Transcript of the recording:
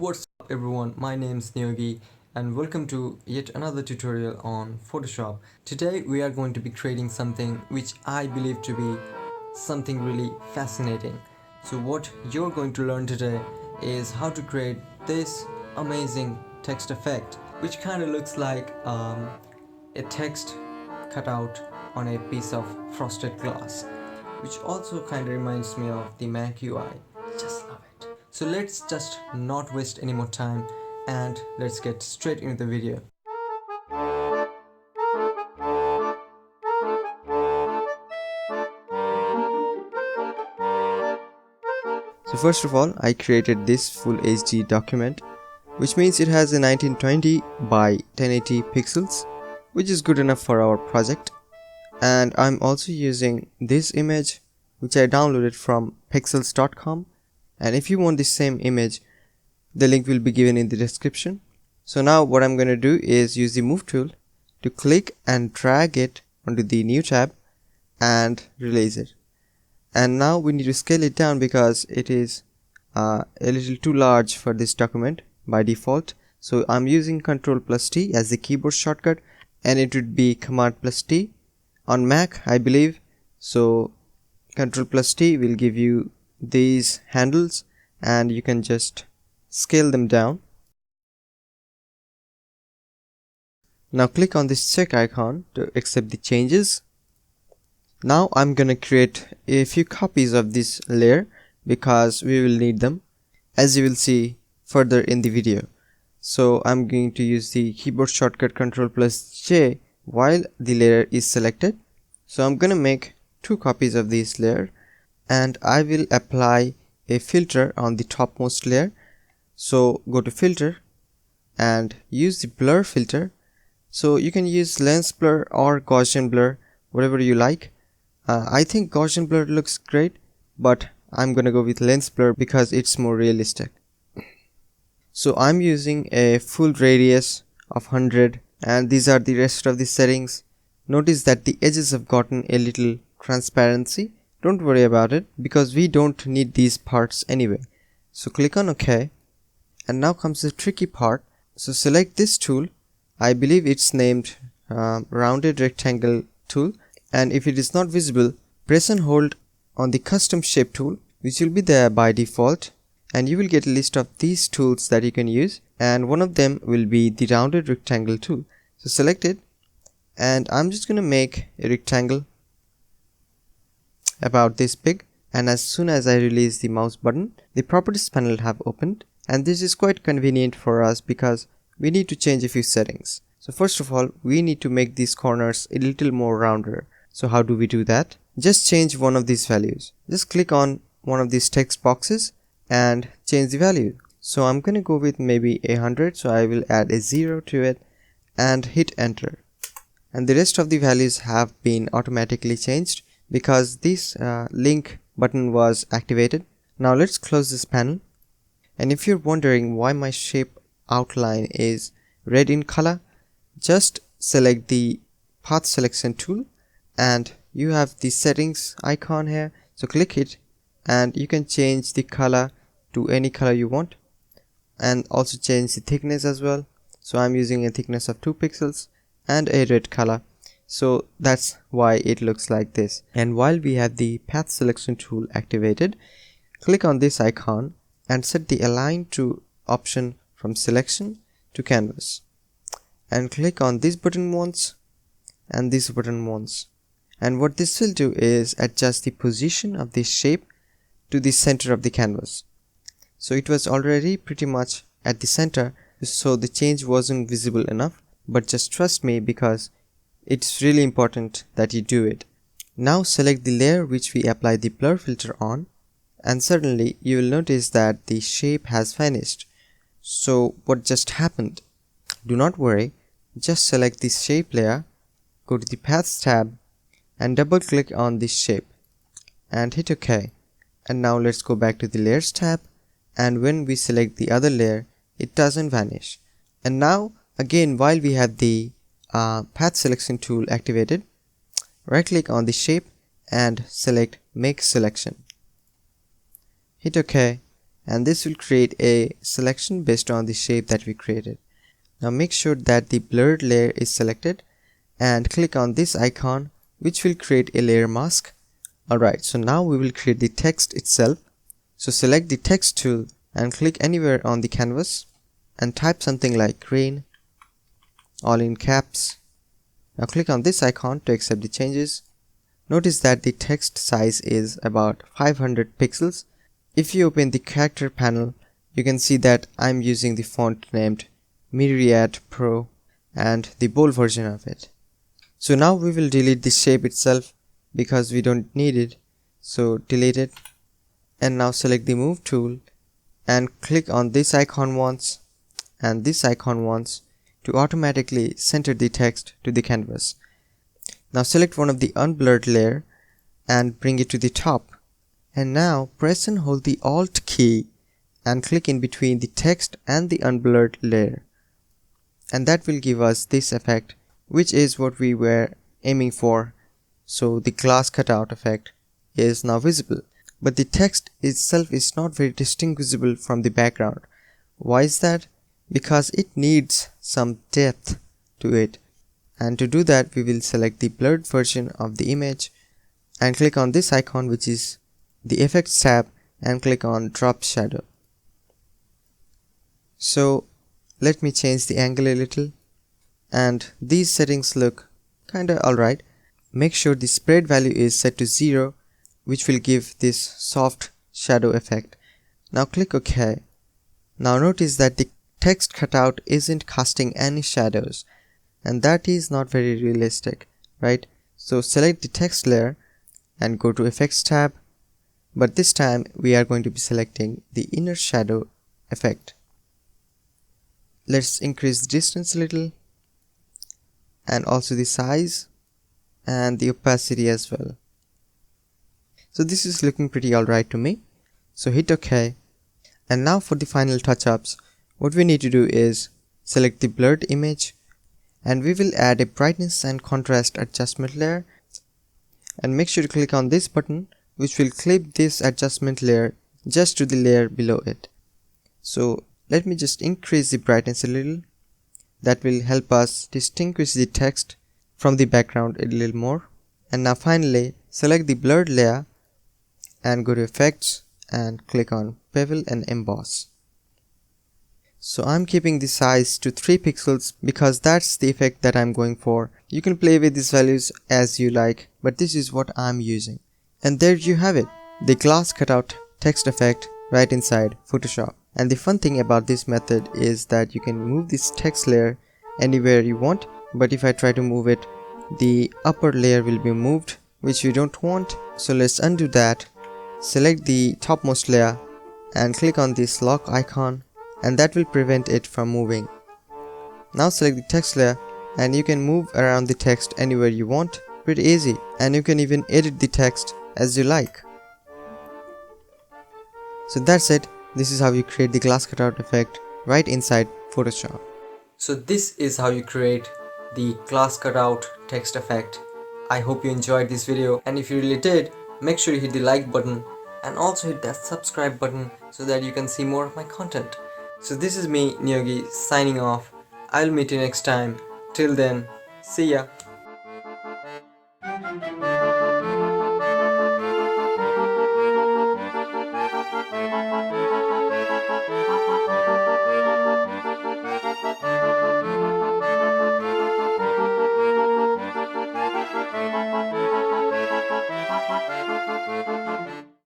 What's up everyone, my name is Neogi and welcome to yet another tutorial on Photoshop. Today we are going to be creating something which I believe to be something really fascinating. So what you're going to learn today is how to create this amazing text effect, which kind of looks like a text cut out on a piece of frosted glass, which also kind of reminds me of the Mac UI. Just love it. So let's just not waste any more time and let's get straight into the video. So first of all, I created this full HD document, which means it has a 1920 by 1080 pixels, which is good enough for our project. And I'm also using this image, which I downloaded from pixels.com. And if you want the same image, the link will be given in the description. So now what I'm going to do is use the move tool to click and drag it onto the new tab and release it. And now we need to scale it down because it is a little too large for this document by default. So I'm using Ctrl+T as the keyboard shortcut, and it would be Command+T on Mac, I believe. So Ctrl+T will give you these handles and you can just scale them down. Now click on this check icon to accept the changes. Now I'm gonna create a few copies of this layer because we will need them, as you will see further in the video. So I'm going to use the keyboard shortcut Ctrl+J while the layer is selected. So I'm gonna make 2 copies of this layer and I will apply a filter on the topmost layer. So go to filter and use the blur filter. So you can use lens blur or Gaussian blur, whatever you like. I think Gaussian blur looks great, but I'm gonna go with lens blur because it's more realistic. So I'm using a full radius of 100 and these are the rest of the settings. Notice that the edges have gotten a little transparency. Don't worry about it because we don't need these parts anyway. So click on OK, and now comes the tricky part. So select this tool. I believe it's named rounded rectangle tool, and if it is not visible, press and hold on the custom shape tool, which will be there by default, and you will get a list of these tools that you can use, and one of them will be the rounded rectangle tool. So select it, and I'm just gonna make a rectangle about this big, and as soon as I release the mouse button, the properties panel have opened, and this is quite convenient for us because we need to change a few settings. So first of all, we need to make these corners a little more rounder. So how do we do that? Just change one of these values. Just click on one of these text boxes and change the value. So I'm gonna go with maybe 100, so I will add a 0 to it and hit enter. And the rest of the values have been automatically changed because this link button was activated. Now let's close this panel. And if you're wondering why my shape outline is red in color, just select the path selection tool and you have the settings icon here. So click it and you can change the color to any color you want, and also change the thickness as well. So I'm using a thickness of 2 pixels and a red color. So that's why it looks like this. And while we have the path selection tool activated, click on this icon and set the align to option from selection to canvas, and click on this button once and this button once. And what this will do is adjust the position of this shape to the center of the canvas. So it was already pretty much at the center, so the change wasn't visible enough, but just trust me because it's really important that you do it. Now select the layer which we applied the blur filter on, and suddenly you will notice that the shape has vanished. So what just happened? Do not worry, just select this shape layer, go to the paths tab and double click on this shape and hit OK. And now let's go back to the layers tab, and when we select the other layer, it doesn't vanish. And now again, while we have the path selection tool activated, right click on the shape and select make selection. Hit OK, and this will create a selection based on the shape that we created. Now make sure that the blurred layer is selected and click on this icon, which will create a layer mask. Alright, so now we will create the text itself. So select the text tool and click anywhere on the canvas and type something like rain, all in caps. Now click on this icon to accept the changes. Notice that the text size is about 500 pixels. If you open the character panel, you can see that I'm using the font named Myriad Pro and the bold version of it. So now we will delete the shape itself because we don't need it. So delete it, and now select the move tool and click on this icon once and this icon once to automatically center the text to the canvas. Now select one of the unblurred layer and bring it to the top, and now press and hold the Alt key and click in between the text and the unblurred layer, and that will give us this effect, which is what we were aiming for. So the glass cutout effect is now visible, but the text itself is not very distinguishable from the background. Why is that? Because it needs some depth to it, and to do that we will select the blurred version of the image and click on this icon, which is the effects tab, and click on drop shadow. So let me change the angle a little, and these settings look kinda alright. Make sure the spread value is set to 0, which will give this soft shadow effect. Now click OK. Now notice that the text cutout isn't casting any shadows, and that is not very realistic, right? So select the text layer and go to Effects tab, but this time we are going to be selecting the inner shadow effect. Let's increase the distance a little, and also the size and the opacity as well. So this is looking pretty alright to me. So hit OK. And now for the final touch-ups, what we need to do is select the blurred image, and we will add a brightness and contrast adjustment layer, and make sure to click on this button, which will clip this adjustment layer just to the layer below it. So let me just increase the brightness a little. That will help us distinguish the text from the background a little more. And now finally select the blurred layer and go to Effects and click on Bevel and Emboss. So I'm keeping the size to 3 pixels because that's the effect that I'm going for. You can play with these values as you like, but this is what I'm using. And there you have it, the glass cutout text effect right inside Photoshop. And the fun thing about this method is that you can move this text layer anywhere you want, but if I try to move it, the upper layer will be moved, which we don't want. So let's undo that. Select the topmost layer and click on this lock icon, and that will prevent it from moving. Now select the text layer and you can move around the text anywhere you want. Pretty easy, and you can even edit the text as you like. So that's it. This is how you create the glass cutout effect right inside Photoshop. So this is how you create the glass cutout text effect. I hope you enjoyed this video, and if you really did, make sure you hit the like button and also hit that subscribe button so that you can see more of my content. So this is me, Nyogi, signing off. I'll meet you next time. Till then, see ya.